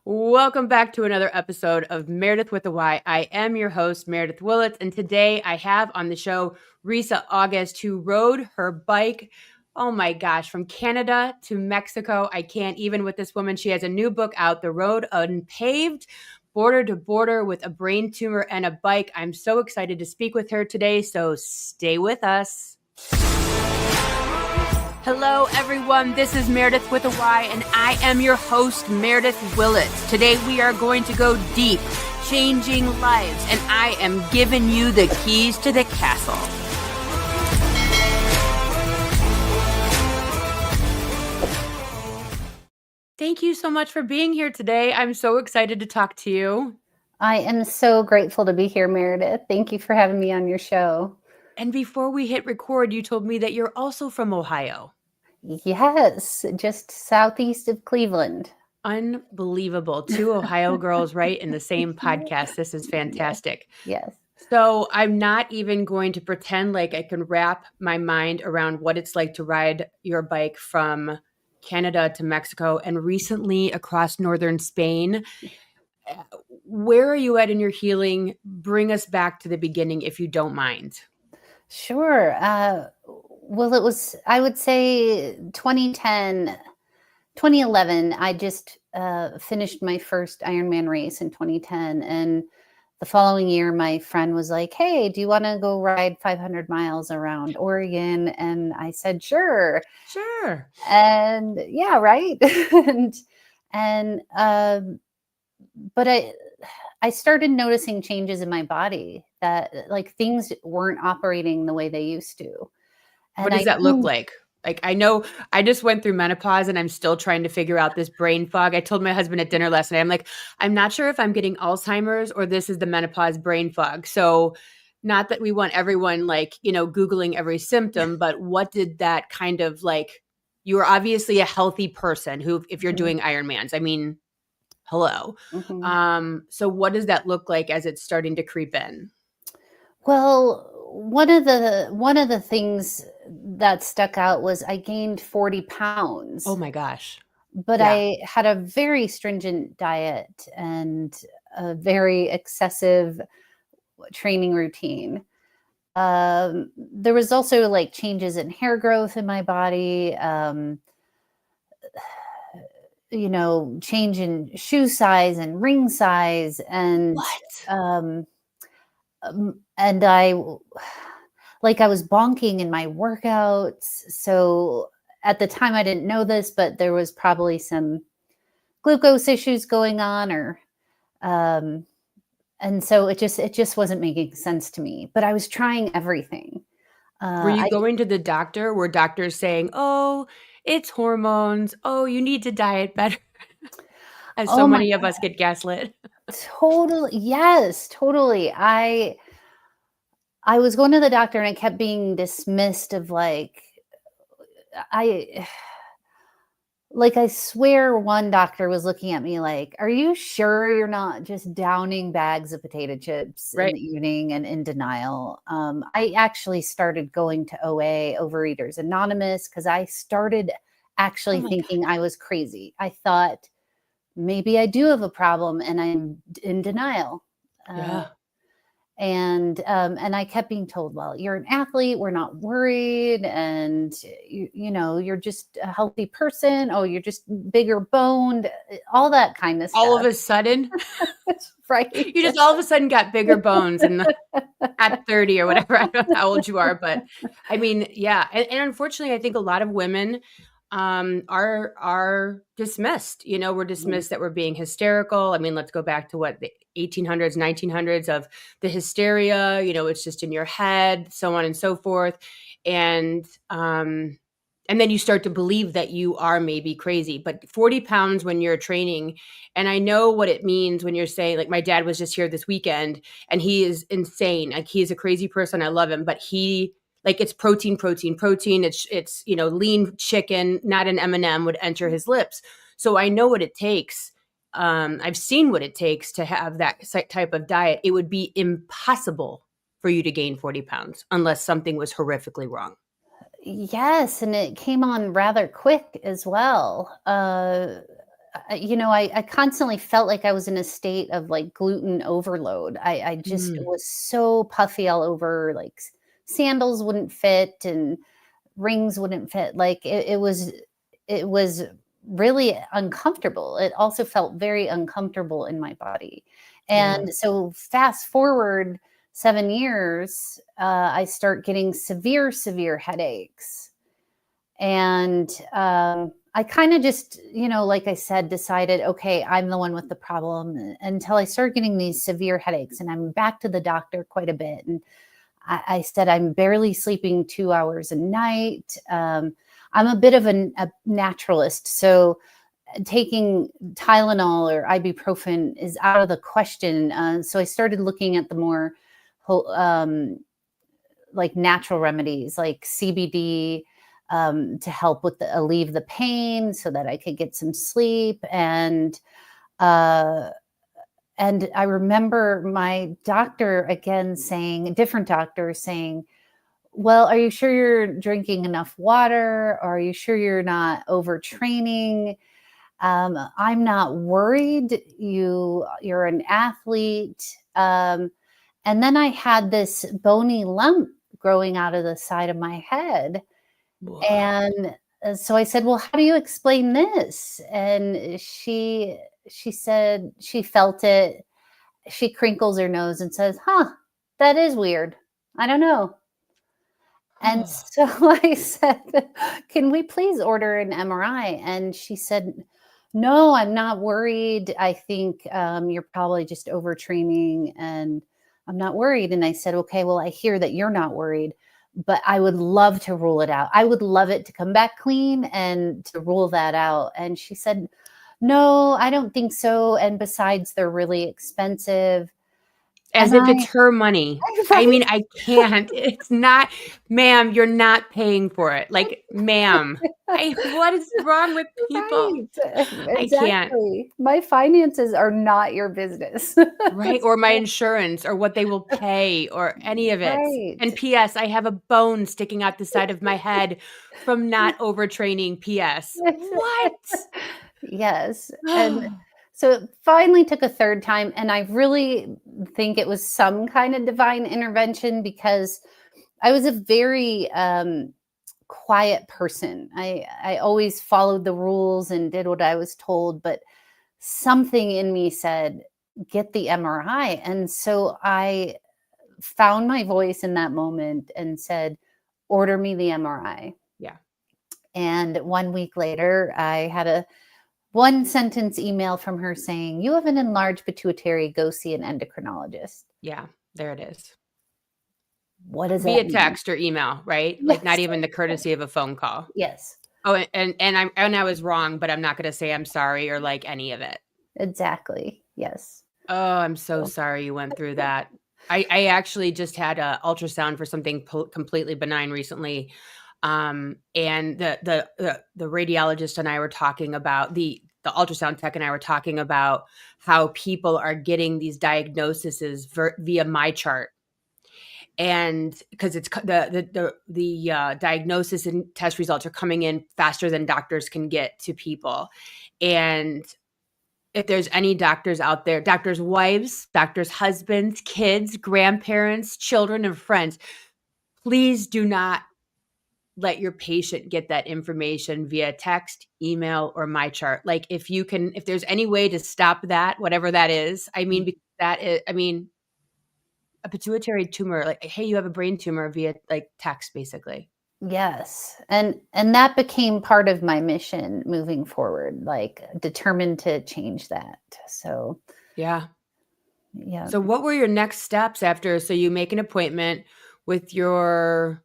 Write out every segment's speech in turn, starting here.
Welcome back to another episode of Meredyth with a Y. I am your host, Meredyth Willits, and today I have on the show Risa August, who rode her bike, oh my gosh, from Canada to Mexico. I can't even with this woman. She has a new book out, The Road Unpaved, Border to Border with a Brain Tumor and a Bike. I'm so excited to speak with her today, so stay with us. Hello, everyone. This is Meredyth with a Y, and I am your host, Meredyth Willits. Today, we are going to go deep, changing lives, and I am giving you the keys to the castle. Thank you so much for being here today. I'm so excited to talk to you. I am so grateful to be here, Meredyth. Thank you for having me on your show. And before we hit record, you told me that you're also from Ohio. Yes, just southeast of Cleveland. Unbelievable. Two Ohio girls right in the same podcast. This is fantastic. Yes. So I'm not even going to pretend like I can wrap my mind around what it's like to ride your bike from Canada to Mexico and recently across northern Spain. Where are you at in your healing? Bring us back to the beginning if you don't mind. Sure. Well, it was, I would say 2011, I just finished my first Ironman race in 2010. And the following year, my friend was like, hey, do you want to go ride 500 miles around Oregon? And I said, sure. Sure. And yeah, right. But I started noticing changes in my body that like things weren't operating the way they used to. And what does that look like? Like, I know I just went through menopause and I'm still trying to figure out this brain fog. I told my husband at dinner last night, I'm like, I'm not sure if I'm getting Alzheimer's or this is the menopause brain fog. So not that we want everyone like, Googling every symptom, but what did that kind of like, you were obviously a healthy person who, if you're doing Ironmans, I mean, hello. So what does that look like as it's starting to creep in? Well, one of the things that stuck out was I gained 40 pounds. Oh my gosh. But yeah. I had a very stringent diet and a very excessive training routine. There was also like changes in hair growth in my body, change in shoe size and ring size. And and I was bonking in my workouts. So at the time I didn't know this, but there was probably some glucose issues going on and so it just wasn't making sense to me, but I was trying everything. Were you going to the doctor? Were doctors saying, oh, it's hormones. Oh, you need to diet better. As so many of us get gaslit. Totally. Yes, totally. I was going to the doctor and I kept being dismissed of like, I swear one doctor was looking at me like, are you sure you're not just downing bags of potato chips in the evening and in denial? I actually started going to OA, Overeaters Anonymous, because I started actually thinking I was crazy. I thought maybe I do have a problem and I'm in denial. And I kept being told, well, you're an athlete, we're not worried. And you're just a healthy person. Oh, you're just bigger boned, all that kind of stuff. All of a sudden, right. You just all of a sudden got bigger bones at 30 or whatever. I don't know how old you are, but I mean, yeah. And unfortunately, I think a lot of women are dismissed. We're dismissed that we're being hysterical. I mean, let's go back to what the 1800s, 1900s of the hysteria, it's just in your head, so on and so forth. And then you start to believe that you are maybe crazy, but 40 pounds when you're training. And I know what it means when you're saying, like, my dad was just here this weekend and he is insane. Like, he is a crazy person. I love him, but it's protein. It's lean chicken, not an M&M would enter his lips. So I know what it takes. I've seen what it takes to have that type of diet. It would be impossible for you to gain 40 pounds unless something was horrifically wrong. Yes, and it came on rather quick as well. I constantly felt like I was in a state of like gluten overload. I just Mm, was so puffy all over, like sandals wouldn't fit and rings wouldn't fit. Like it was really uncomfortable. It also felt very uncomfortable in my body. yeah. And so fast forward 7 years, I start getting severe headaches. And I kind of just, like I said, decided, okay, I'm the one with the problem until I started getting these severe headaches. And I'm back to the doctor quite a bit. And I said, I'm barely sleeping 2 hours a night. I'm a bit of a naturalist. So taking Tylenol or ibuprofen is out of the question. So I started looking at the more like natural remedies like CBD, to help with alleviate the pain so that I could get some sleep. Uh, and I remember my doctor again saying, a different doctor saying, well, are you sure you're drinking enough water? Or are you sure you're not overtraining? I'm not worried. You're an athlete. And then I had this bony lump growing out of the side of my head. Whoa. And so I said, "Well, how do you explain this?" And she said she felt it. She crinkles her nose and says, "Huh, that is weird. I don't know." And Oh, so I said, "Can we please order an MRI?" And she said, "No, I'm not worried. I think you're probably just overtraining, and I'm not worried." And I said, "Okay, well, I hear that you're not worried, but I would love to rule it out. I would love it to come back clean and to rule that out." And she said, "No, I don't think so. And besides, they're really expensive." as And if it's her money. I right, mean, I can't. It's not, ma'am, you're not paying for it. Like, ma'am, what is wrong with people? right, I can't. exactly. My finances are not your business. Right, or my insurance, or what they will pay, or any of it. Right. And PS, I have a bone sticking out the side of my head from not overtraining, PS. What? Yes, and so it finally took a third time, and I really think it was some kind of divine intervention because I was a very, quiet person. I always followed the rules and did what I was told, but something in me said, "Get the MRI." And so I found my voice in that moment and said, "Order me the MRI." Yeah, And 1 week later, I had a one sentence email from her saying, "You have an enlarged pituitary. Go see an endocrinologist." yeah, there it is. What does that Via mean? text or email, right? Like, not Yes. even the courtesy of a phone call. Yes, Oh, I was wrong, but I'm not gonna say I'm sorry or, like, any of it. exactly. Yes. Oh, I'm so So, sorry you went through that. I actually just had a ultrasound for something completely benign recently, and the radiologist and I were talking about the ultrasound tech and I were talking about how people are getting these diagnoses via my chart. And because it's diagnosis and test results are coming in faster than doctors can get to people. And if there's any doctors out there, doctors' wives, doctors' husbands, kids, grandparents, children, and friends, please do not let your patient get that information via text, email, or my chart. Like, if there's any way to stop that, whatever that is, I mean, because that is, I mean, a pituitary tumor, like, hey, you have a brain tumor via like text, basically. yes, and that became part of my mission moving forward, like determined to change that. So, Yeah. yeah. So, what were your next steps after? So, you make an appointment with your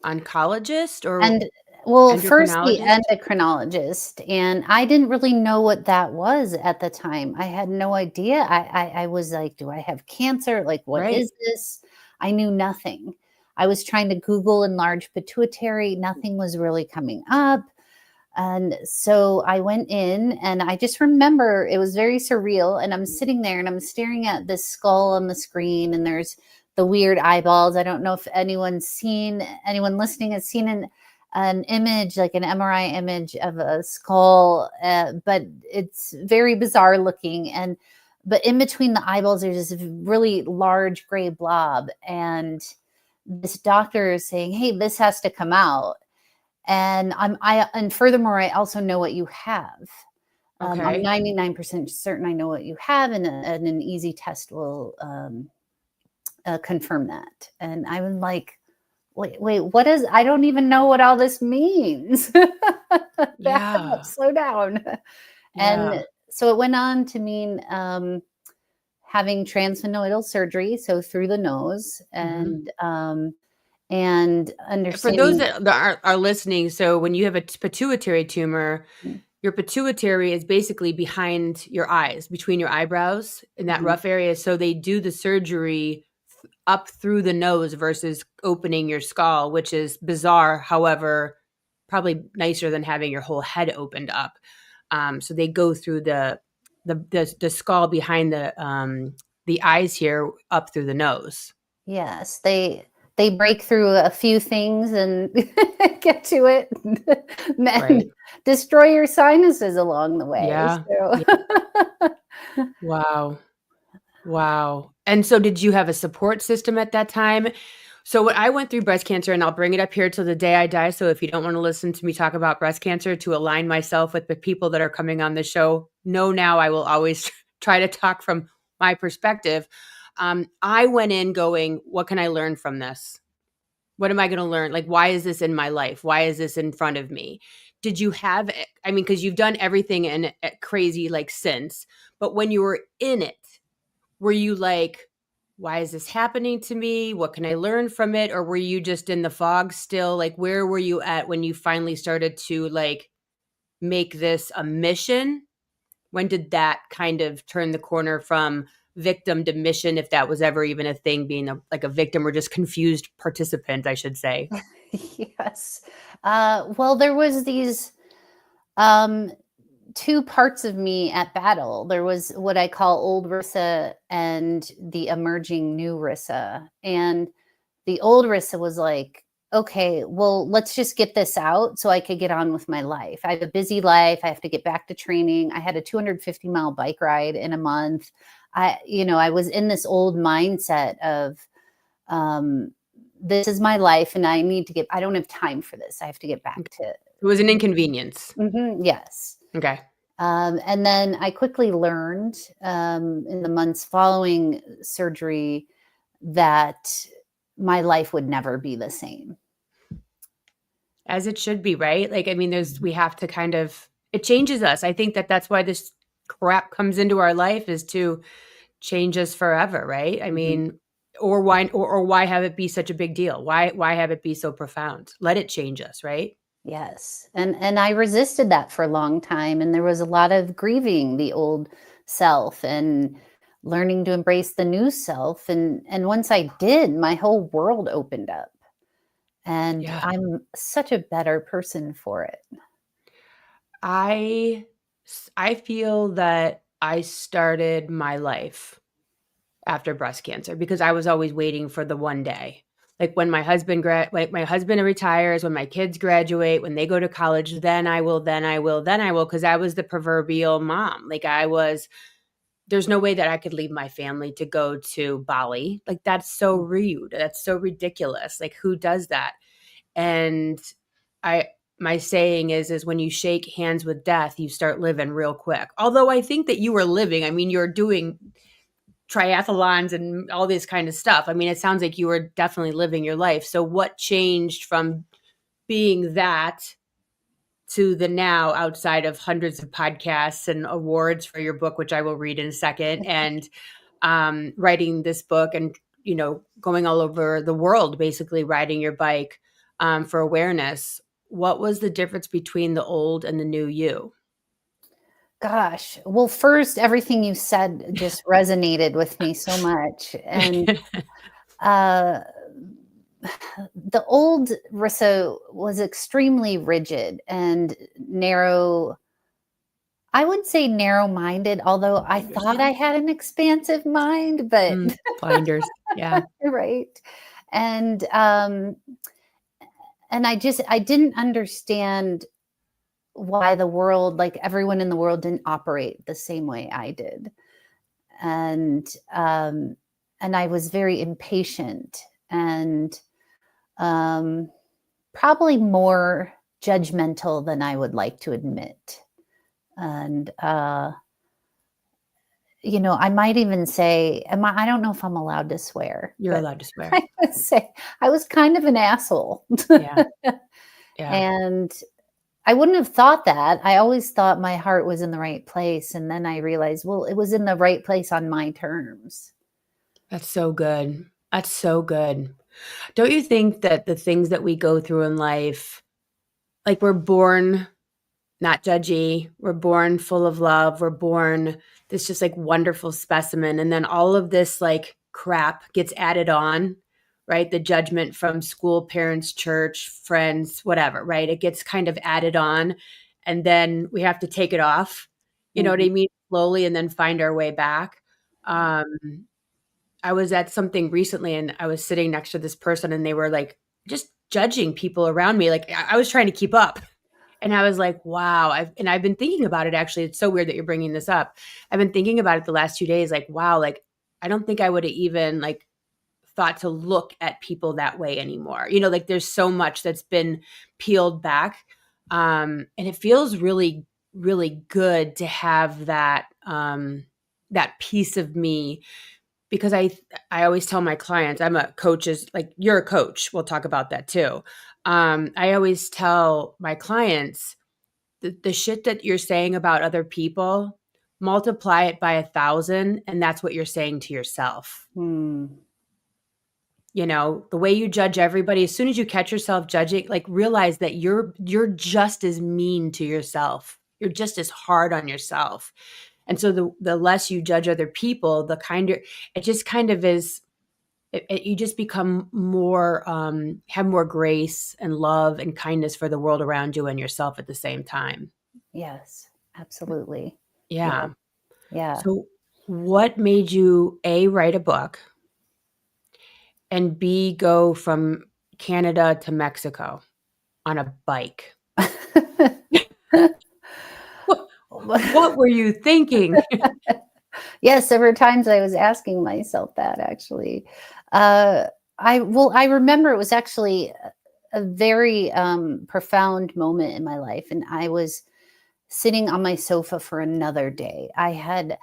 oncologist or And well, first the endocrinologist? endocrinologist, and I didn't really know what that was at the time. I had no idea. I was like, "Do I have cancer? Like, what Right. is this?" I knew nothing. I was trying to Google enlarged pituitary. Nothing was really coming up. And so I went in and I just remember it was very surreal. And I'm sitting there and I'm staring at this skull on the screen, and there's the weird eyeballs. I don't know if anyone listening has seen an image, like an MRI image of a skull, but it's very bizarre looking. But in between the eyeballs, there's this really large gray blob. And this doctor is saying, hey, this has to come out. And and furthermore, I also know what you have. I'm Okay. 99% certain I know what you have, and an easy test will confirm that. And I was like, wait, what is, I don't even know what all this means. Back Yeah. up, slow down. And Yeah. so it went on to mean having transfenoidal surgery, so through the nose, Mhm. and For those understanding. that are listening, so when you have a pituitary tumor, your pituitary is basically behind your eyes, between your eyebrows in that Mhm. rough area. So they do the surgery up through the nose versus opening your skull, which is bizarre. However, probably nicer than having your whole head opened up. So they go through the skull behind the eyes here up through the nose. Yes, they break through a few things and get to it, Right. and destroy your sinuses along the way. Yeah. So Yeah. Wow. Wow. And so did you have a support system at that time? So when I went through breast cancer, and I'll bring it up here till the day I die. So if you don't want to listen to me talk about breast cancer to align myself with the people that are coming on the show, know now I will always try to talk from my perspective. I went in going, what can I learn from this? What am I going to learn? Like, why is this in my life? Why is this in front of me? Did you have, I mean, because you've done everything and crazy like since, but when you were in it, were you like, why is this happening to me? What can I learn from it? Or were you just in the fog still? Like, where were you at when you finally started to like make this a mission? When did that kind of turn the corner from victim to mission, if that was ever even a thing, being like a victim or just confused participant, I should say? yes. Well, there was these um, two parts of me at battle. There was what I call old Rissa and the emerging new Rissa. And the old Rissa was like, okay, well, let's just get this out so I could get on with my life. I have a busy life. I have to get back to training. I had a 250-mile bike ride in a month. I was in this old mindset of, um, this is my life and I don't have time for this. I have to get back Okay. to. It was an inconvenience. Yes. Okay. And then I quickly learned in the months following surgery that my life would never be the same. As it should be, right? Like, I mean, we have to kind of, it changes us. I think that that's why this crap comes into our life, is to change us forever, right? I Mhm. mean, or why have it be such a big deal? Why have it be so profound? Let it change us, right? Yes. And I resisted that for a long time. And there was a lot of grieving the old self and learning to embrace the new self. And once I did, my whole world opened up. And Yeah. I'm such a better person for it. I I feel that I started my life after breast cancer because I was always waiting for the one day. Like when my husband retires, when my kids graduate, when they go to college, then I will, then I will, then I will, because I was the proverbial mom. Like there's no way that I could leave my family to go to Bali. Like that's so rude. That's so ridiculous. Like who does that? And I my saying is when you shake hands with death, you start living real quick. Although I think that you were living, I mean, you're doing triathlons and all this kind of stuff. I mean, it sounds like you were definitely living your life. So what changed from being that to the now, outside of hundreds of podcasts and awards for your book, which I will read in a second, and writing this book and, going all over the world, basically riding your bike for awareness? What was the difference between the old and the new you? Gosh. Well, first, everything you said just resonated with me so much. And uh, the old Risso was extremely rigid and narrow. I would say narrow-minded, although I Blinders. thought I had an expansive mind, but Blinders. Yeah. right. And, and I didn't understand why the world, like everyone in the world, didn't operate the same way I did. And I was very impatient and probably more judgmental than I would like to admit. And I might even say, I don't know if I'm allowed to swear. You're allowed to swear. I would say I was kind of an asshole. Yeah. Yeah. And I wouldn't have thought that. I always thought my heart was in the right place. And then I realized, well, it was in the right place on my terms. That's so good. That's so good. Don't you think that the things that we go through in life, like we're born not judgy, we're born full of love, we're born this just like wonderful specimen. And then all of this like crap gets added on, right? The judgment from school, parents, church, friends, whatever, right? It gets kind of added on. And then we have to take it off, you know what I mean? Slowly, and then find our way back. I was at something recently and I was sitting next to this person and they were like just judging people around me. Like I was trying to keep up. And I was like, wow. I've been thinking about it. Actually, it's so weird that you're bringing this up. I've been thinking about it the last 2 days. Like, wow, like, I don't think I would have even like thought to look at people that way anymore. Like there's so much that's been peeled back. And it feels really, really good to have that, that piece of me, because I always tell my clients, I'm a coach, is like, you're a coach. We'll talk about that too. I always tell my clients the shit that you're saying about other people, multiply it by 1,000, and that's what you're saying to yourself. The way you judge everybody, as soon as you catch yourself judging, like realize that you're just as mean to yourself. You're just as hard on yourself. And so the less you judge other people, the kinder it just kind of is. You just become more, have more grace and love and kindness for the world around you and yourself at the same time. Yes, absolutely. Yeah. Yeah. So what made you A, write a book, and B, go from Canada to Mexico on a bike? What were you thinking? Yes, there were times I was asking myself that, actually. I remember it was actually a very profound moment in my life, and I was sitting on my sofa for another day. I had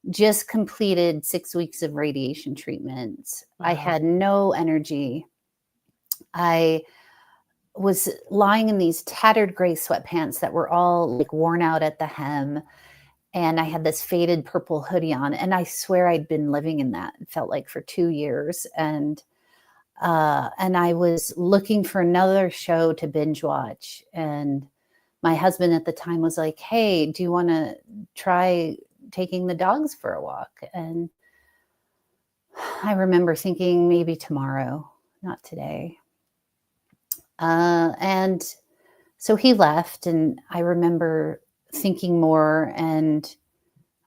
just completed 6 weeks of radiation treatments. I had no energy. I was lying in these tattered gray sweatpants that were all like worn out at the hem. And I had this faded purple hoodie on. And I swear I'd been living in that, it felt like, for 2 years. And I was looking for another show to binge watch. And my husband at the time was like, hey, do you want to try taking the dogs for a walk? And I remember thinking, maybe tomorrow, not today. And so he left, and I remember thinking more, and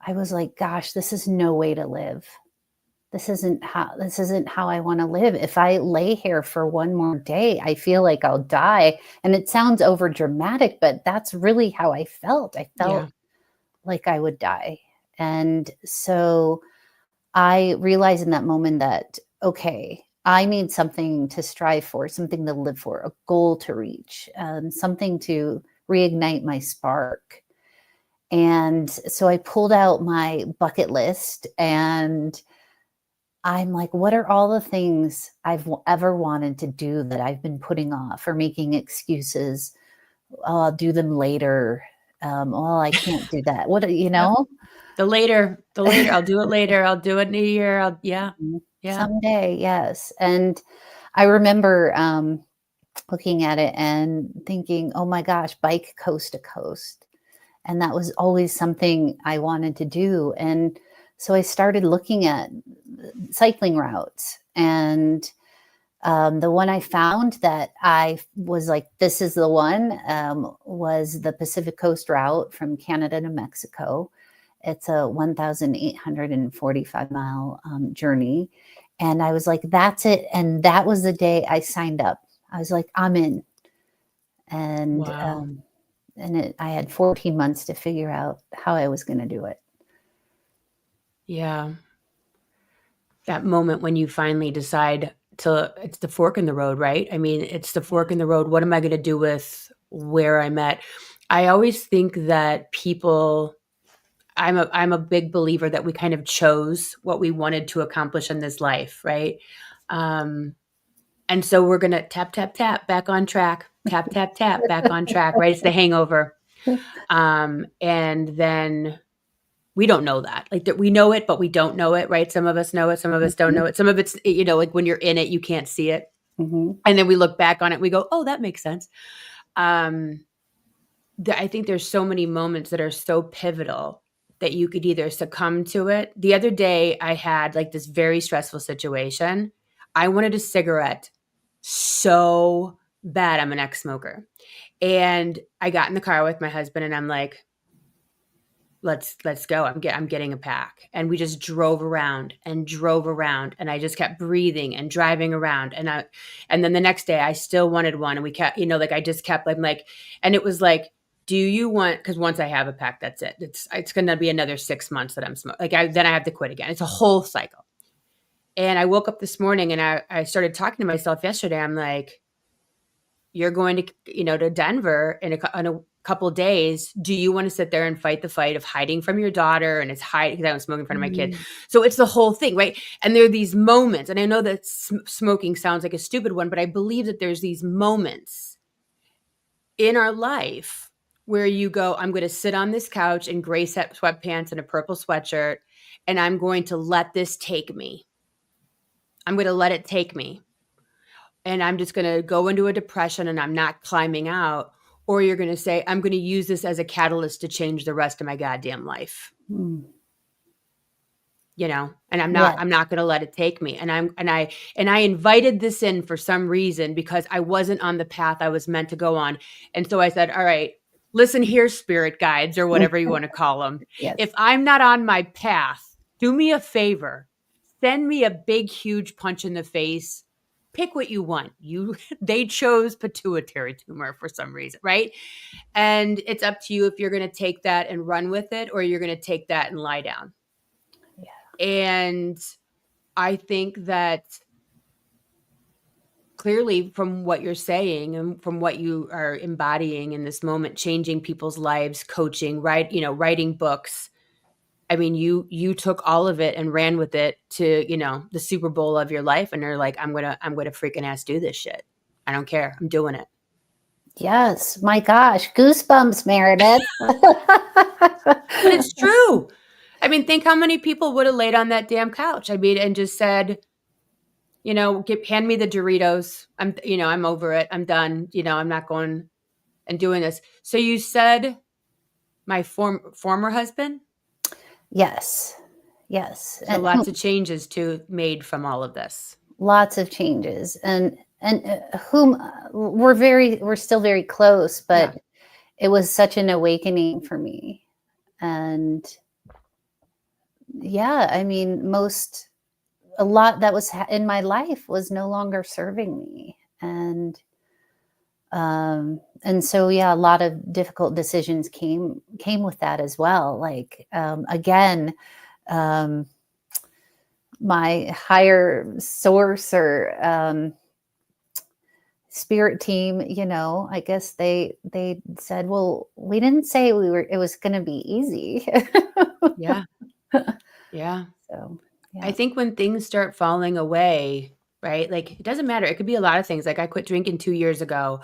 I was like, gosh, this is no way to live. This isn't how I want to live. If I lay here for one more day, I feel like I'll die. And it sounds over dramatic, but that's really how I felt. I felt like I would die. And so I realized in that moment that, okay, I need something to strive for, something to live for, a goal to reach, something to reignite my spark. And so I pulled out my bucket list, and I'm like, what are all the things I've ever wanted to do that I've been putting off or making excuses? Oh, I'll do them later. Well, I can't do that. What, The later, I'll do it later. I'll do it in a year. Yeah. Someday. Yes. And I remember looking at it and thinking, oh my gosh, bike coast to coast. And that was always something I wanted to do. And so I started looking at cycling routes, and the one I found that I was like, this is the one, was the Pacific Coast route from Canada to Mexico. It's a 1,845 mile journey. And I was like, that's it. And that was the day I signed up. I was like, I'm in. And Wow. I had 14 months to figure out how I was going to do it. Yeah. That moment when you finally decide it's the fork in the road, right? I mean, it's the fork in the road. What am I going to do with where I'm at? I always think that I'm a big believer that we kind of chose what we wanted to accomplish in this life, right? And so we're going to tap, tap, tap, back on track, tap, tap, tap, back on track, right? It's the hangover. And then we don't know that. Like that we know it, but we don't know it, right? Some of us know it, some of us don't know it. Some of it's, like when you're in it, you can't see it. Mm-hmm. And then we look back on it, we go, oh, that makes sense. I think there's so many moments that are so pivotal that you could either succumb to it. The other day I had like this very stressful situation. I wanted a cigarette so bad. I'm an ex-smoker. And I got in the car with my husband and I'm like, let's go. I'm getting a pack. And we just drove around and I just kept breathing and driving around. And then the next day I still wanted one. And we kept, like I just kept like, and it was like, do you want, because once I have a pack, that's it. It's going to be another 6 months that I'm smoking. Then I have to quit again. It's a whole cycle. And I woke up this morning and I started talking to myself yesterday. I'm like, you're going to, to Denver in a couple of days. Do you want to sit there and fight the fight of hiding from your daughter? And it's hiding because I was smoking in front of my kid. So it's the whole thing, right? And there are these moments, and I know that smoking sounds like a stupid one, but I believe that there's these moments in our life where you go, I'm going to sit on this couch in gray sweatpants and a purple sweatshirt, and I'm going to let this take me. I'm going to let it take me. And I'm just going to go into a depression and I'm not climbing out. Or you're going to say, I'm going to use this as a catalyst to change the rest of my goddamn life. And I'm not going to let it take me. And I invited this in for some reason because I wasn't on the path I was meant to go on. And so I said, all right, listen here, spirit guides or whatever you want to call them. Yes. If I'm not on my path, do me a favor, send me a big, huge punch in the face. Pick what you want. They chose pituitary tumor for some reason, right? And it's up to you if you're going to take that and run with it, or you're going to take that and lie down. Yeah. And I think that clearly from what you're saying and from what you are embodying in this moment, changing people's lives, coaching, writing books. I mean, you took all of it and ran with it to, the Super Bowl of your life. And you're like, I'm going to freaking ass do this shit. I don't care. I'm doing it. Yes. My gosh. Goosebumps, Meredyth. But it's true. I mean, think how many people would have laid on that damn couch. I mean, and just said, hand me the Doritos. I'm over it. I'm done. I'm not going and doing this. So you said my former husband? Yes. Yes. So lots of changes made from all of this. Lots of changes. And whom we're still very close, but it was such an awakening for me. And I mean, a lot that was in my life was no longer serving me. And so, a lot of difficult decisions came with that as well. Like, again, my higher source or spirit team, I guess they said, well, we didn't say it was going to be easy. Yeah. Yeah. So, I think when things start falling away, right? Like it doesn't matter. It could be a lot of things. Like I quit drinking 2 years ago.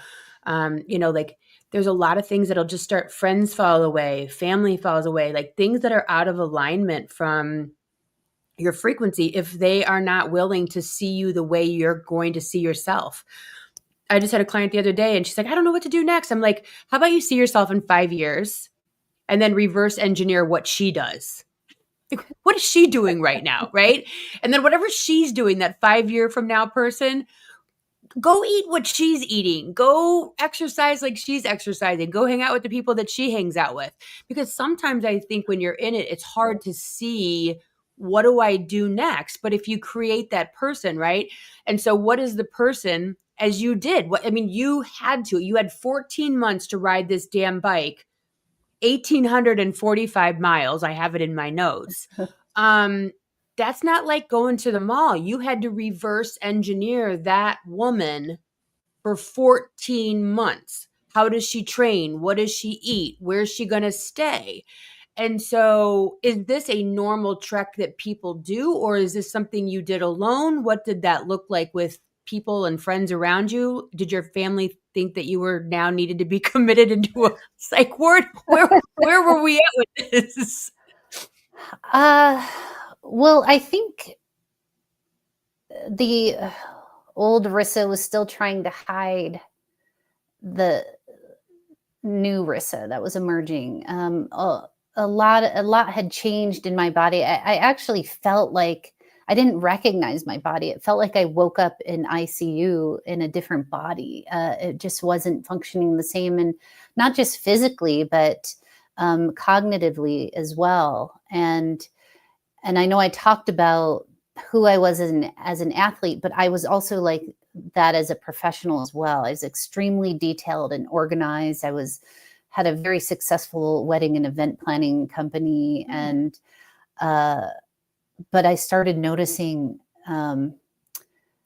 Like there's a lot of things that'll just start. Friends fall away, family falls away, like things that are out of alignment from your frequency if they are not willing to see you the way you're going to see yourself. I just had a client the other day and she's like, I don't know what to do next. I'm like, how about you see yourself in 5 years and then reverse engineer what she does? Like, what is she doing right now? Right. And then whatever she's doing, that 5 year from now person, go eat what she's eating, go exercise like she's exercising, go hang out with the people that she hangs out with. Because sometimes I think when you're in it, it's hard to see what do I do next? But if you create that person, right? And so what is the person as you did. I mean, you had 14 months to ride this damn bike, 1,845 miles. I have it in my notes. That's not like going to the mall. You had to reverse engineer that woman for 14 months. How does she train? What does she eat? Where's she going to stay? And so is this a normal trek that people do, or is this something you did alone? What did that look like with people and friends around you? Did your family think that you were now needed to be committed into a psych ward? Where were we at with this? Well, I think the old Risa was still trying to hide the new Risa that was emerging. A lot had changed in my body. I actually felt like I didn't recognize my body. It felt like I woke up in ICU in a different body. It just wasn't functioning the same, and not just physically, but cognitively as well. And I know I talked about who I was as an athlete, but I was also like that as a professional as well. I was extremely detailed and organized. Had a very successful wedding and event planning company. And, but I started noticing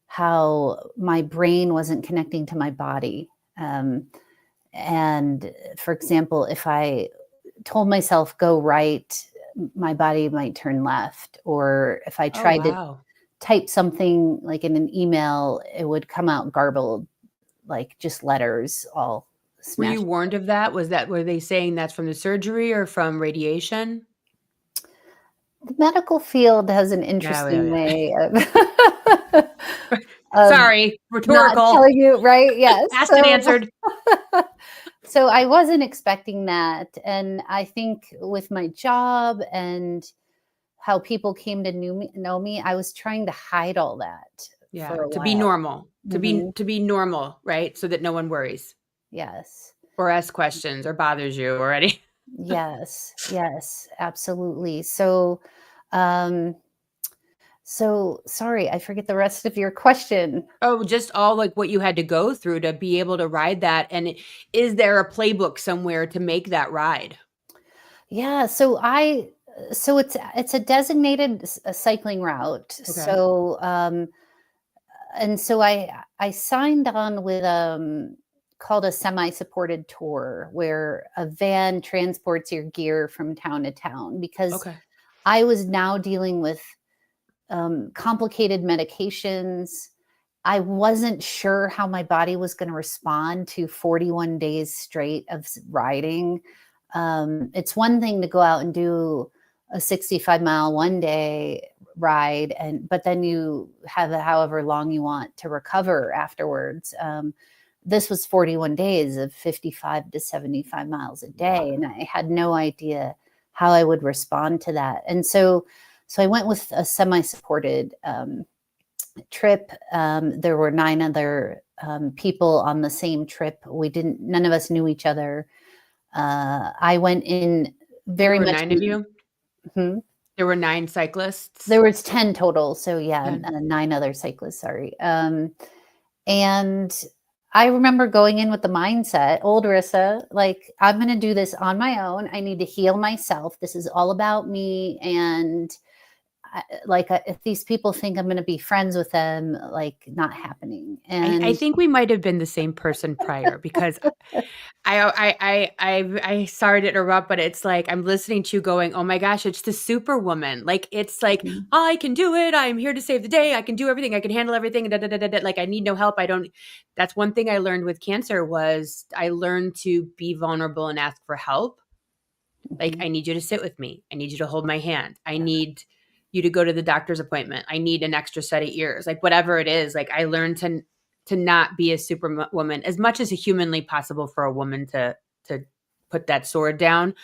how my brain wasn't connecting to my body. And for example, if I told myself, go right, my body might turn left. Or if I tried to type something like in an email, it would come out garbled, like just letters all smashed. Were you warned of that? Were they saying that's from the surgery or from radiation? The medical field has an interesting way of sorry, rhetorical. Not telling you, right? Yes. Asked and answered. So I wasn't expecting that. And I think with my job and how people came to know me, I was trying to hide all that. Yeah, for a to while. be normal, to be normal, right? So that no one worries. Yes. Or asks questions or bothers you already. Yes, absolutely. So sorry, I forget the rest of your question. Oh, just all like what you had to go through to be able to ride that. And is there a playbook somewhere to make that ride? Yeah, so it's a designated cycling route. Okay. So and so I signed on with called a semi-supported tour, where a van transports your gear from town to town, because I was now dealing with complicated medications. I wasn't sure how my body was going to respond to 41 days straight of riding. It's one thing to go out and do a 65-mile one-day ride, but then you have however long you want to recover afterwards. This was 41 days of 55 to 75 miles a day, and I had no idea how I would respond to that. And so I went with a semi-supported trip. There were 9 other people on the same trip. None of us knew each other. I went in very much. There were 9 of you? Mm-hmm. There were 9 cyclists? There was 10 total. So yeah, 9 other cyclists, sorry. And I remember going in with the mindset, old Risa, like, I'm going to do this on my own. I need to heal myself. This is all about me. And if these people think I'm going to be friends with them, like, not happening. And I think we might have been the same person prior, because I sorry to interrupt, but it's like, I'm listening to you going, oh my gosh, it's the superwoman. Like, it's like, I can do it. I'm here to save the day. I can do everything. I can handle everything. Like, I need no help. That's one thing I learned with cancer, was I learned to be vulnerable and ask for help. Like, I need you to sit with me. I need you to hold my hand. I need you to go to the doctor's appointment. I need an extra set of ears, like whatever it is. Like, I learned to not be a superwoman as much as humanly possible for a woman to put that sword down.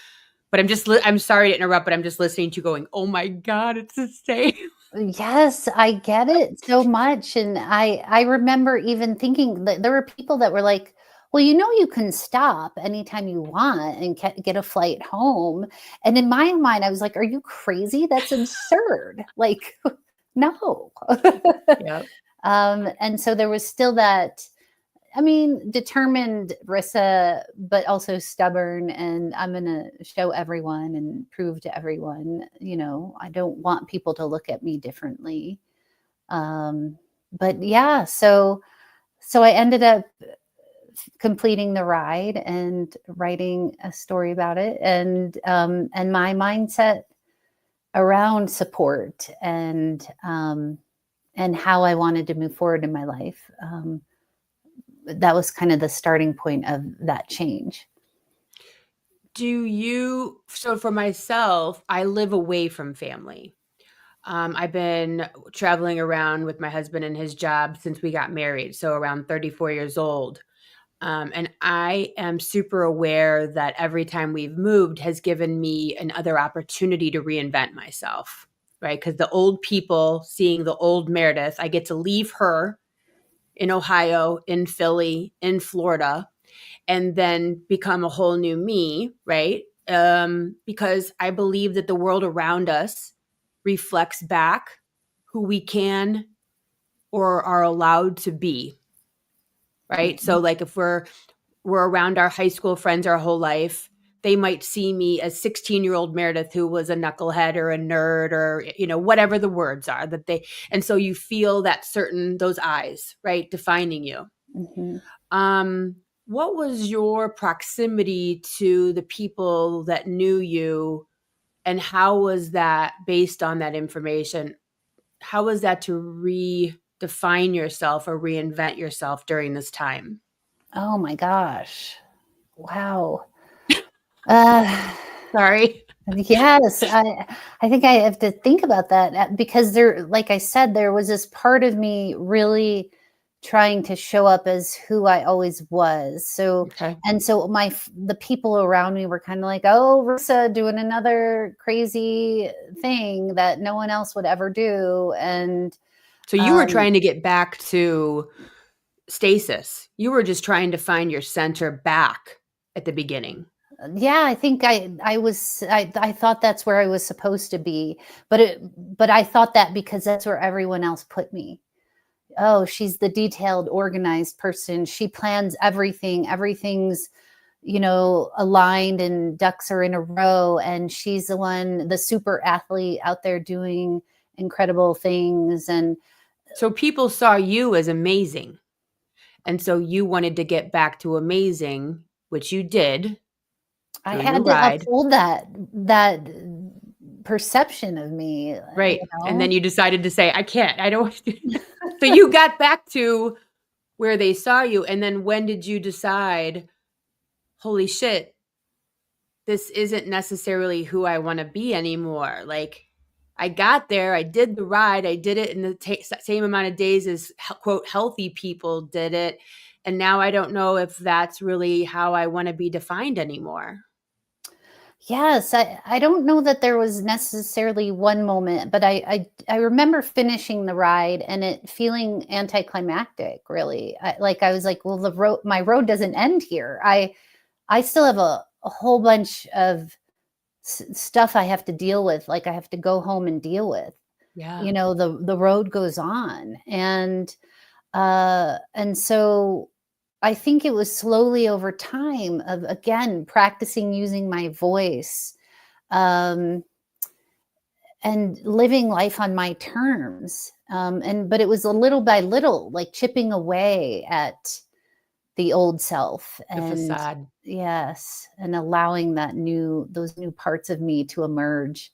But I'm sorry to interrupt, but I'm just listening to you going, oh my God, it's the same. Yes, I get it so much. And I remember even thinking that there were people that were like, well, you can stop anytime you want and get a flight home. And in my mind, I was like, are you crazy? That's absurd. Like, no. Yep. And so there was still that I mean, determined, Rissa, but also stubborn. And I'm going to show everyone and prove to everyone, I don't want people to look at me differently. But yeah, so I ended up completing the ride and writing a story about it. And my mindset around support and how I wanted to move forward in my life. That was kind of the starting point of that change. So for myself, I live away from family. I've been traveling around with my husband and his job since we got married, so around 34 years old. And I am super aware that every time we've moved has given me another opportunity to reinvent myself, right? Because the old people, seeing the old Meredyth, I get to leave her in Ohio, in Philly, in Florida, and then become a whole new me, right? Because I believe that the world around us reflects back who we can or are allowed to be, right? So like if we're around our high school friends our whole life, they might see me as 16-year-old Meredyth who was a knucklehead or a nerd or, whatever the words are and so you feel that those eyes, right, defining you. Mm-hmm. What was your proximity to the people that knew you, and how was that, based on that information, how was that to redefine yourself or reinvent yourself during this time? Oh my gosh. Wow. Sorry. Yes, I think I have to think about that because like I said, there was this part of me really trying to show up as who I always was. So, okay. And so the people around me were kind of like, oh, Risa doing another crazy thing that no one else would ever do. And so you were trying to get back to stasis. You were just trying to find your center back at the beginning. Yeah, I think I thought that's where I was supposed to be, but I thought that because that's where everyone else put me. Oh, she's the detailed, organized person. She plans everything. Everything's, aligned and ducks are in a row. And she's the super athlete out there doing incredible things. And so people saw you as amazing. And so you wanted to get back to amazing, which you did. I had to uphold that perception of me. Right. And then you decided to say, I can't, I don't. So you got back to where they saw you. And then when did you decide, holy shit, this isn't necessarily who I want to be anymore? Like, I got there, I did the ride, I did it in the same amount of days as, quote, healthy people did it. And now I don't know if that's really how I want to be defined anymore. Yes, I don't know that there was necessarily one moment, but I remember finishing the ride and it feeling anticlimactic, really. I was like, well, my road doesn't end here. I still have a whole bunch of stuff I have to deal with. Like I have to go home and deal with. Yeah. The road goes on. And so I think it was slowly over time of, again, practicing using my voice, and living life on my terms. But it was a little by little, like chipping away at the old self and the facade. Yes. And allowing those new parts of me to emerge,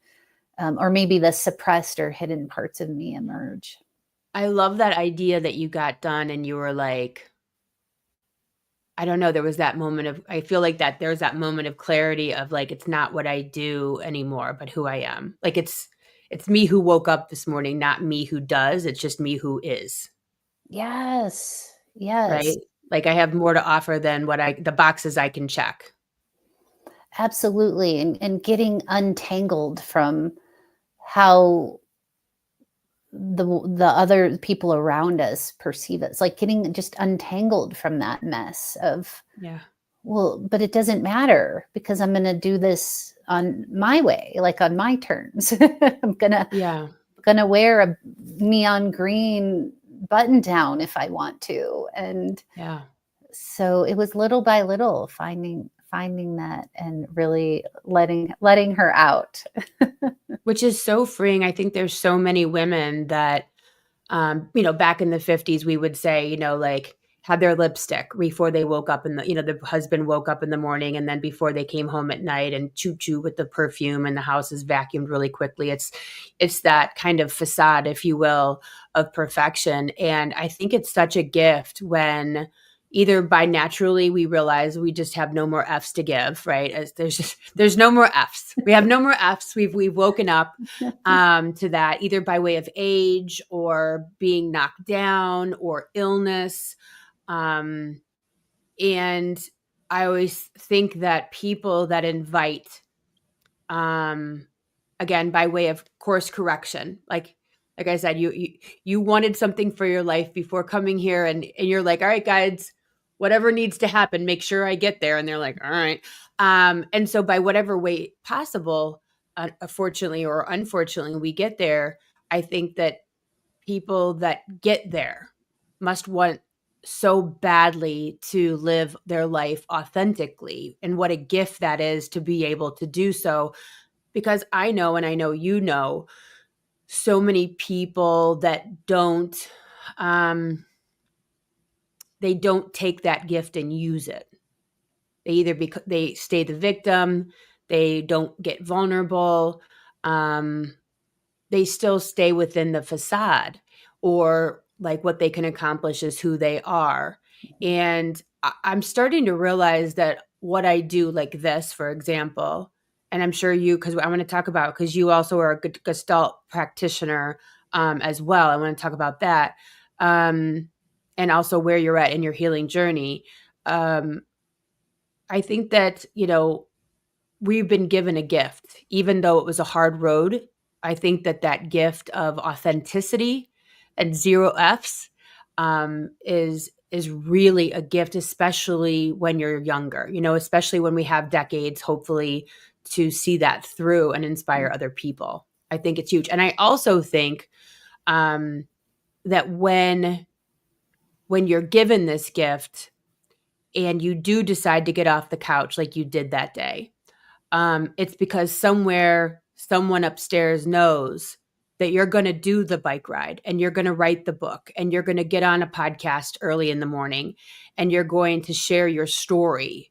or maybe the suppressed or hidden parts of me emerge. I love that idea that you got done and you were like, I don't know, there was that moment of, I feel like that there's that moment of clarity of like, it's not what I do anymore, but who I am. Like it's me who woke up this morning, not me who does. It's just me who is. Yes. Yes. Right. Like I have more to offer than the boxes I can check. Absolutely. And getting untangled from how the other people around us perceive us, like getting just untangled from that mess of, well, but it doesn't matter because I'm going to do this on my way, like on my terms. I'm going to wear a neon green button down if I want to. And so it was little by little finding that and really letting her out. Which is so freeing. I think there's so many women that, back in the 50s, we would say, like, had their lipstick before they woke up the husband woke up in the morning, and then before they came home at night, and choo with the perfume, and the house is vacuumed really quickly. It's that kind of facade, if you will, of perfection. And I think it's such a gift when either by naturally we realize we just have no more F's to give, right? As there's no more F's. We have no more F's. We've woken up to that, either by way of age or being knocked down or illness. And I always think that people that invite, again, by way of course correction, like I said, you wanted something for your life before coming here, and you're like, all right, guys, whatever needs to happen, make sure I get there. And they're like, all right. And so by whatever way possible, fortunately or unfortunately, we get there. I think that people that get there must want so badly to live their life authentically, and what a gift that is to be able to do so. Because I know, and I know so many people that don't they don't take that gift and use it. They either they stay the victim, they don't get vulnerable, they still stay within the facade, or like what they can accomplish is who they are. And I'm starting to realize that what I do, like this, for example, and I'm sure because I want to talk about, because you also are a Gestalt practitioner as well. I want to talk about that. And also where you're at in your healing journey. I think that, we've been given a gift, even though it was a hard road. I think that gift of authenticity and zero F's is really a gift, especially when you're younger, especially when we have decades, hopefully, to see that through and inspire other people. I think it's huge. And I also think that when you're given this gift and you do decide to get off the couch like you did that day, it's because someone upstairs knows that you're going to do the bike ride, and you're going to write the book, and you're going to get on a podcast early in the morning, and you're going to share your story.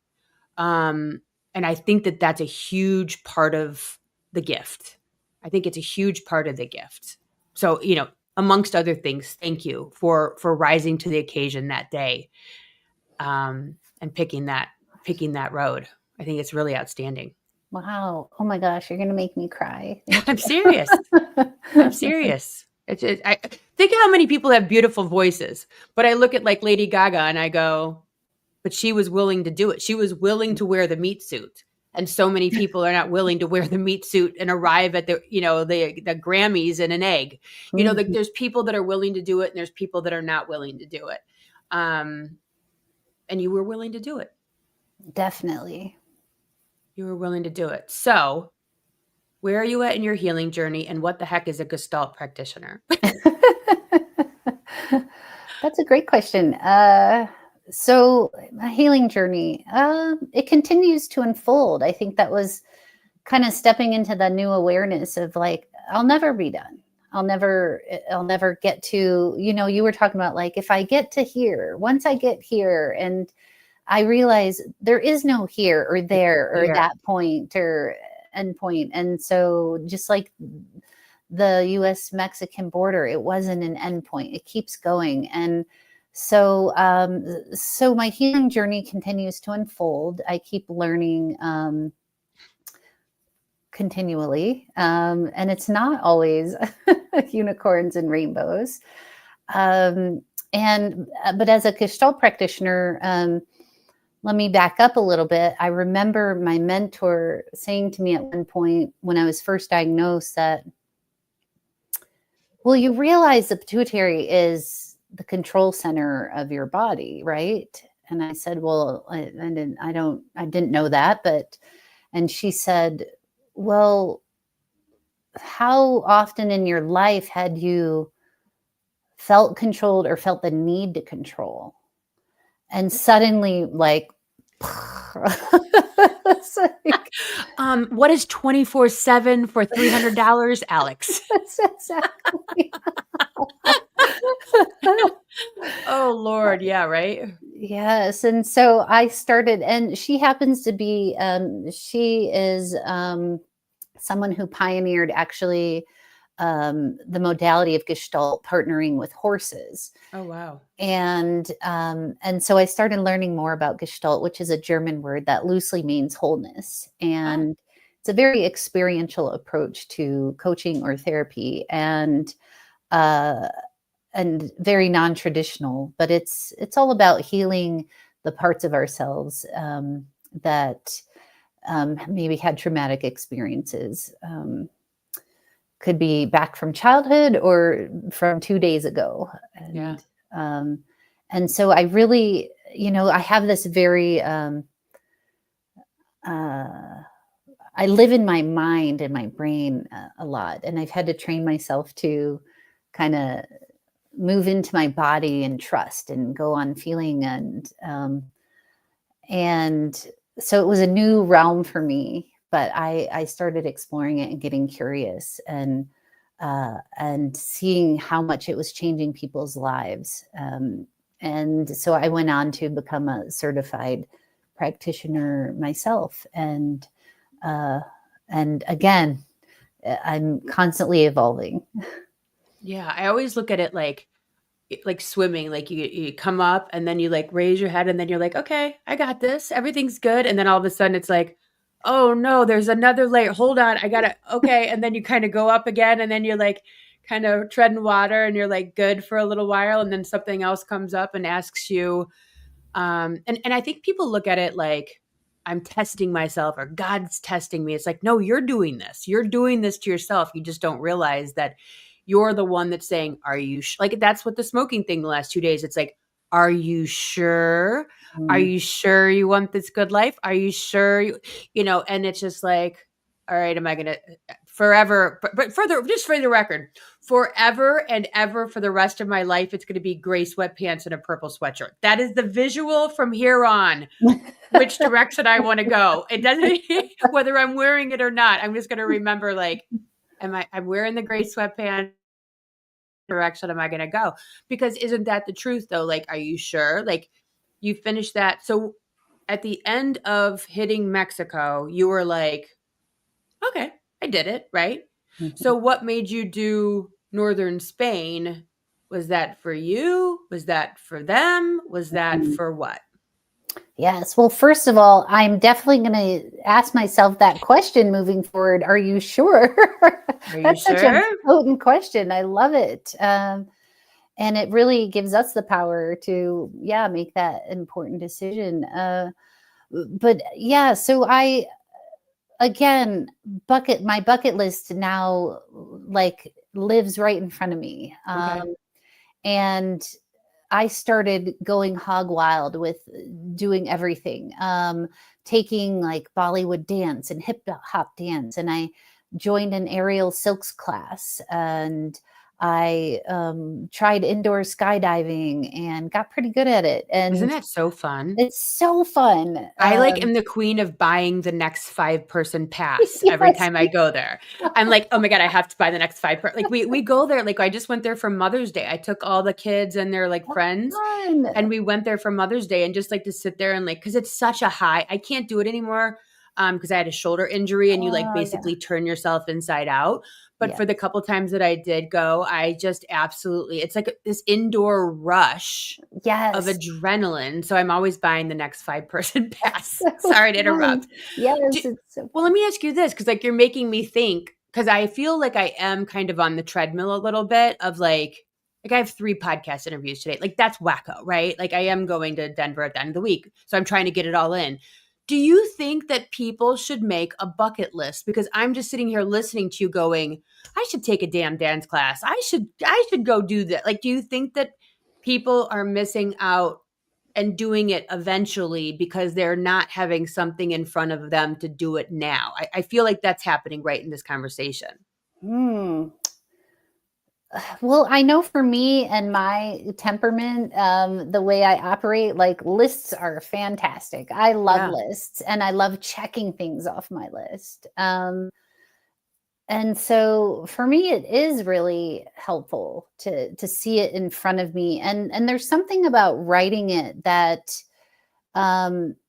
And I think that that's a huge part of the gift. I think it's a huge part of the gift. So, amongst other things, thank you for rising to the occasion that day, and picking that road. I think it's really outstanding. Wow. Oh my gosh, you're going to make me cry. I'm serious. I'm serious. I think how many people have beautiful voices, but I look at like Lady Gaga and I go, but she was willing to do it. She was willing to wear the meat suit. And so many people are not willing to wear the meat suit and arrive at the Grammys in an egg. There's people that are willing to do it, and there's people that are not willing to do it. And you were willing to do it. Definitely. You were willing to do it. So where are you at in your healing journey, and what the heck is a Gestalt practitioner? That's a great question. So my healing journey, it continues to unfold. I think that was kind of stepping into the new awareness of like, I'll never be done. I'll never get to, you were talking about like, if I get to here, once I get here, and I realize there is no here or there or that point or end point. And so just like the US-Mexican border, it wasn't an end point. It keeps going. And so my healing journey continues to unfold. I keep learning continually. And it's not always unicorns and rainbows. But as a Gestalt practitioner, let me back up a little bit. I remember my mentor saying to me at one point when I was first diagnosed that, well, you realize the pituitary is the control center of your body, right? And I said, well, I didn't know that, and she said, well, how often in your life had you felt controlled or felt the need to control? And suddenly, like, it's like What is 24/7 for $300, Alex? that's exactly. Oh, Lord. Yeah, right? Yes, and so I started, and she happens to be, she is, someone who pioneered actually, the modality of Gestalt partnering with horses. Oh, wow. And so I started learning more about Gestalt, which is a German word that loosely means wholeness, Ah, and it's a very experiential approach to coaching or therapy, uh, and very non-traditional. But it's all about healing the parts of ourselves that maybe had traumatic experiences. Could be back from childhood or from 2 days ago, yeah. um, and so I really, I have this very, uh, I live in my mind and my brain a lot, and I've had to train myself to kind of move into my body and trust and go on feeling, and so it was a new realm for me, but I started exploring it and getting curious, and seeing how much it was changing people's lives. And so I went on to become a certified practitioner myself, uh, and again, I'm constantly evolving. Yeah, I always look at it like swimming, like you come up and then you like raise your head and then you're like, okay, I got this. Everything's good. And then all of a sudden it's like, oh no, there's another layer. Hold on. I gotta, okay. And then you kind of go up again and then you're like kind of treading water and you're like good for a little while. And then something else comes up and asks you, and I think people look at it like I'm testing myself or God's testing me. It's like, no, you're doing this. You're doing this to yourself. You just don't realize that you're the one that's saying, are you like that's what the smoking thing the last 2 days. It's like, are you sure? Are Mm. you sure you want this good life? Are you sure and it's just like, all right, am I gonna forever, but further, just for the record, forever and ever for the rest of my life, it's going to be gray sweatpants and a purple sweatshirt. That is the visual from here on, which direction I want to go. It doesn't, whether I'm wearing it or not, I'm just going to remember like, I'm wearing the gray sweatpants. Direction am I going to go? Because isn't that the truth though? Like, are you sure? Like, you finished that. So at the end of hitting Mexico, you were like, okay, I did it, right? Mhm. So what made you do northern Spain? Was that for you? Was that for them? Was that Mhm. for what? Yes. Well, first of all, I'm definitely going to ask myself that question moving forward. Are you sure? Are you That's such a sure? potent question. I love it. And it really gives us the power to, yeah, make that important decision. But yeah, so again, my bucket list now like lives right in front of me. Okay. And I started going hog wild with doing everything, taking like Bollywood dance and hip hop dance. And I joined an aerial silks class, and I tried indoor skydiving and got pretty good at it. Isn't And that so fun? it's so fun. I like am the queen of buying the next 5-person pass every Yes. time I go there. I'm like, oh my God, I have to buy the next like we go there. Like I just went there for Mother's Day. I took all the kids and their like friends Fun. and we went there for Mother's Day and just like to sit there and like, cause it's such a high, I can't do it anymore. Cause I had a shoulder injury and you like Oh, yeah. basically turn yourself inside out. But Yeah. for the couple times that I did go, I just absolutely, it's like this indoor rush of Yes. adrenaline. So I'm always buying the next 5-person pass. So Sorry to fun. interrupt. Do, Yes. It's so well, let me ask you this because like you're making me think because I feel like I am kind of on the treadmill a little bit of like I have 3 podcast interviews today. Like that's wacko, right? Like I am going to Denver at the end of the week. So I'm trying to get it all in. Do you think that people should make a bucket list? Because I'm just sitting here listening to you going, I should take a damn dance class. I should go do that. Like, do you think that people are missing out and doing it eventually because they're not having something in front of them to do it now? I feel like that's happening right in this conversation. Hmm. Well, I know for me and my temperament, the way I operate, like lists are fantastic. I love Yeah. lists and I love checking things off my list. And so for me, it is really helpful to see it in front of me. And there's something about writing it that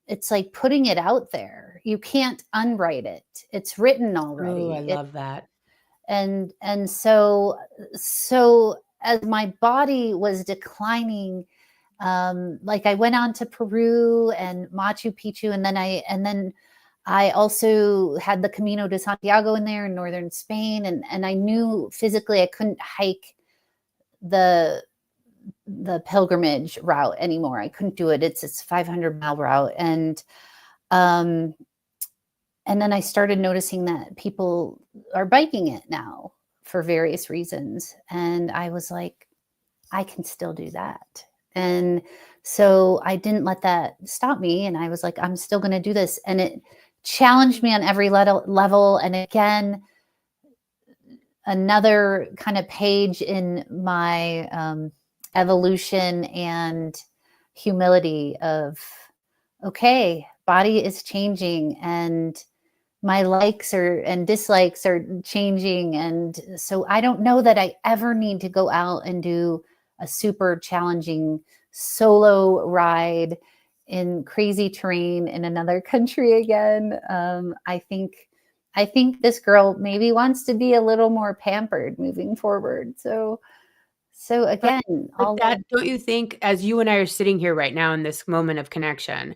it's like putting it out there. You can't unwrite it. It's written Oh, I already. love that. And so as my body was declining, like I went on to Peru and Machu Picchu, and then I also had the Camino de Santiago in there in northern Spain, and I knew physically I couldn't hike the pilgrimage route anymore. I couldn't do it. It's 500-mile route, um and then I started noticing that people are biking it now for various reasons. And I was like, I can still do that. And so I didn't let that stop me. And I was like, I'm still going to do this. And it challenged me on every level. And again, another kind of page in my evolution and humility of, okay, body is changing and my likes are and dislikes are changing. And so I don't know that I ever need to go out and do a super challenging solo ride in crazy terrain in another country again. I think this girl maybe wants to be a little more pampered moving forward. So But again, but all that, of don't you think, as you and I are sitting here right now in this moment of connection,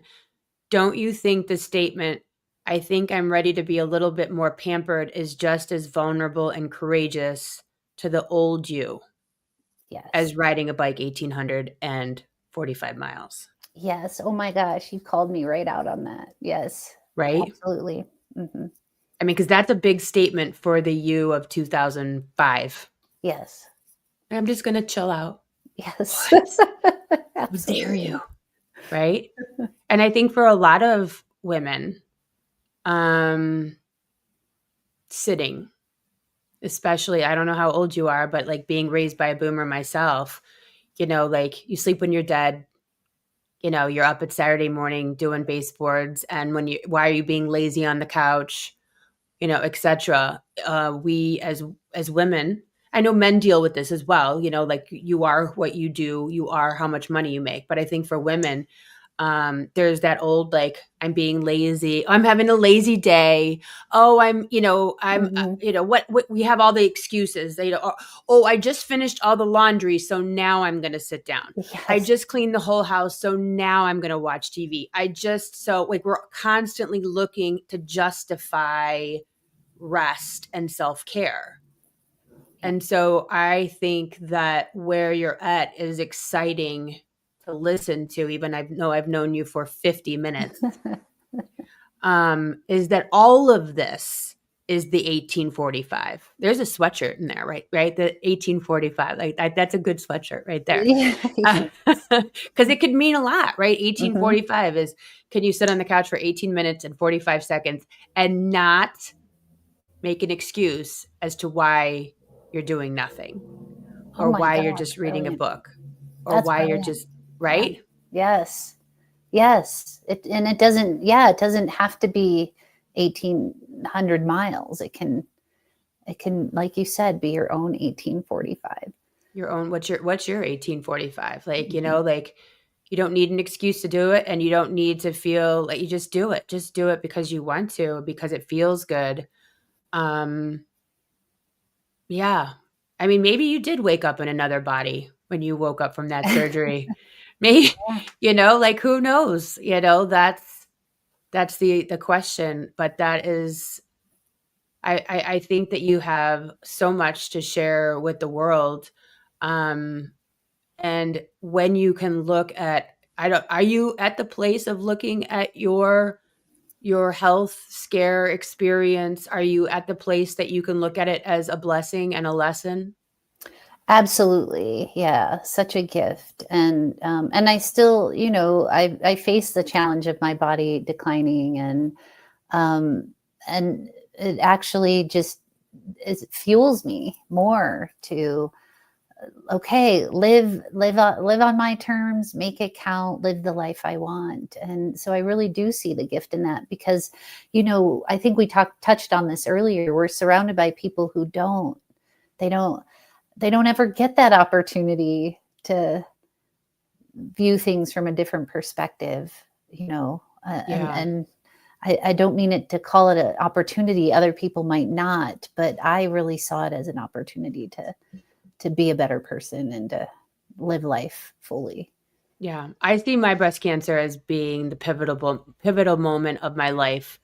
don't you think the statement, "I think I'm ready to be a little bit more pampered," is just as vulnerable and courageous to the old you yes. as riding a bike 1,845 miles, Yes. Oh my gosh, you called me right out on that. Yes. right? Absolutely. Hmm. I mean, because that's a big statement for the you of 2005. Yes. "I'm just gonna chill out." Yes. What? How dare you, Absolutely. right? And I think for a lot of women, um, sitting, especially, I don't know how old you are, but, like, being raised by a boomer myself, like, you sleep when you're dead, you're up at Saturday morning doing baseboards, and why are you being lazy on the couch, etc. We as women, I know men deal with this as well, like, you are what you do, you are how much money you make. But I think for women, there's that old, like, I'm being lazy, I'm having a lazy day, oh, Mhm. what we have all the excuses, oh, I just finished all the laundry, so now I'm going to sit down, I Yes. just cleaned the whole house, so now I'm going to watch TV, so, like, we're constantly looking to justify rest and self-care. Yeah. And so I think that where you're at is exciting to listen to, even I've known you for 50 minutes, is that all of this is the 1845. There's a sweatshirt in there, right? Right? The 1845. Like, that's a good sweatshirt right there. Yeah. Because it could mean a lot, right? Mhm. 1845 is, can you sit on the couch for 18 minutes and 45 seconds and not make an excuse as to why you're doing nothing, Oh or my why you're god, just reading a brilliant. book, or That's why you're brilliant. just, Yeah. right? Yes. Yes. It doesn't have to be 1,800 miles. It can, like you said, be your own 1845. Your own, what's your 1845? Like, Mhm. like, you don't need an excuse to do it, and you don't need to feel like, you just do it. Just do it because you want to, because it feels good. Um, yeah. I mean, maybe you did wake up in another body when you woke up from that surgery. Maybe, Yeah. like, who knows? That's the question. But that is, I think that you have so much to share with the world. Um, and when you can look at, I don't, are you at the place of looking at your health scare experience? Are you at the place that you can look at it as a blessing and a lesson? Absolutely. Yeah. Such a gift. And I still, I face the challenge of my body declining um and it actually just it fuels me more to okay, live on my terms, make it count, live the life I want. And so I really do see the gift in that, because, I think we touched on this earlier. We're surrounded by people who they don't ever get that opportunity to view things from a different perspective, and I don't mean it to call it an opportunity. Other people might not, but I really saw it as an opportunity to be a better person and to live life fully. Yeah. I see my breast cancer as being the pivotal moment of my life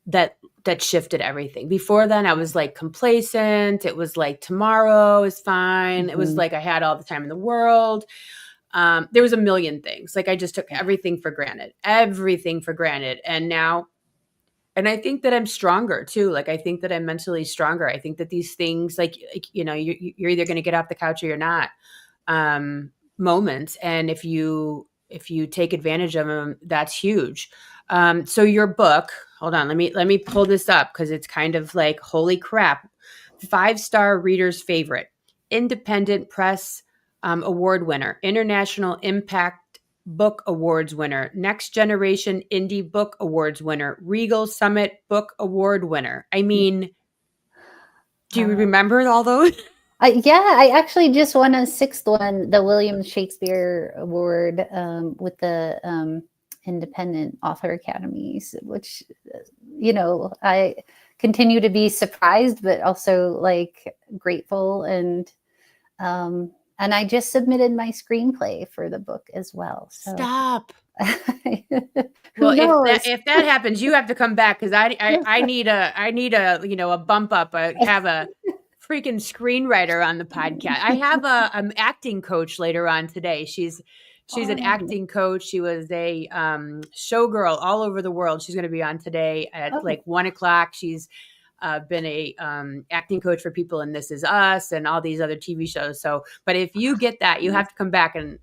that shifted everything. Before then, I was like complacent. It was like tomorrow is fine. It was like I had all the time in the world. There was a million things. Like I just took everything for granted. And now, and I think that I'm stronger too. Like I think that I'm mentally stronger. I think that these things, like you're either going to get off the couch or you're not. Moments, and if you take advantage of them, that's huge. So your book, hold on, let me pull this up, because it's kind of like, holy crap, 5-star readers favorite, independent press award winner, international impact book awards winner, next generation indie book awards winner, Regal Summit Book Award winner. I mean, do you remember all those? Yeah, I actually just won a 6th one, the William Shakespeare Award, with the Independent Author Academies, which, I continue to be surprised, but also like grateful. And I just submitted my screenplay for the book as well. So. Stop. Well, if that happens, you have to come back, because I need a bump up. Have a freaking screenwriter on the podcast. I have an acting coach later on today. She's an acting coach. She was a showgirl all over the world. She's going to be on today at like 1:00. She's been a acting coach for people in This Is Us and all these other TV shows. So, but if you get that, you have to come back and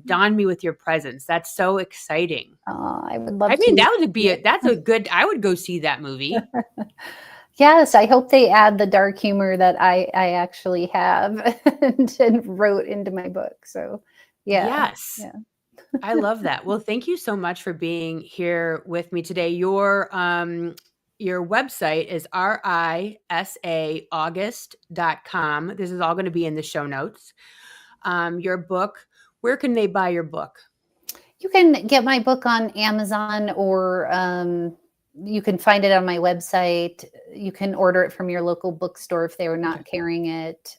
dawn me with your presence. That's so exciting. I would love. I mean, that would be that's a good. I would go see that movie. Yes, I hope they add the dark humor that I actually have and wrote into my book. So, yeah. Yes. Yeah. I love that. Well, thank you so much for being here with me today. Your website is risaaugust.com. This is all going to be in the show notes. Your book, where can they buy your book? You can get my book on Amazon, or you can find it on my website. You can order it from your local bookstore if they were not carrying it.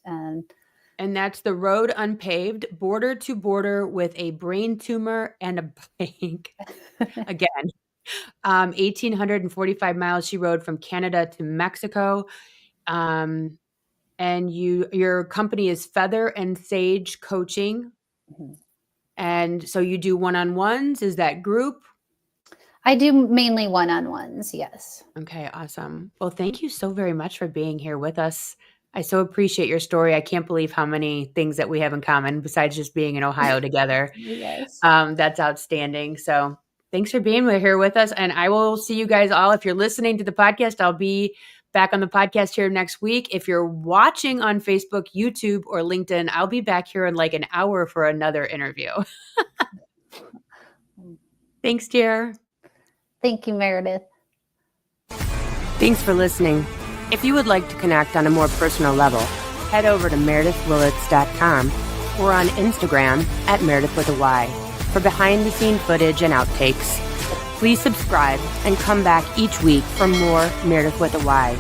And that's The Road Unpaved, Border to Border with a Brain Tumor and a Blank. Again, 1,845 miles she rode from Canada to Mexico. And your company is Feather and Sage Coaching. Mm-hmm. And so you do one-on-ones? Is that group? I do mainly one-on-ones, yes. Okay, awesome. Well, thank you so very much for being here with us. I so appreciate your story. I can't believe how many things that we have in common besides just being in Ohio together. Yes. That's outstanding. So thanks for being here with us. And I will see you guys all. If you're listening to the podcast, I'll be back on the podcast here next week. If you're watching on Facebook, YouTube, or LinkedIn, I'll be back here in like an hour for another interview. Thanks, dear. Thank you, Meredyth. Thanks for listening. If you would like to connect on a more personal level, head over to meredythwillits.com or on Instagram at Meredyth with a Y for behind-the-scene footage and outtakes. Please subscribe and come back each week for more Meredyth with a Y.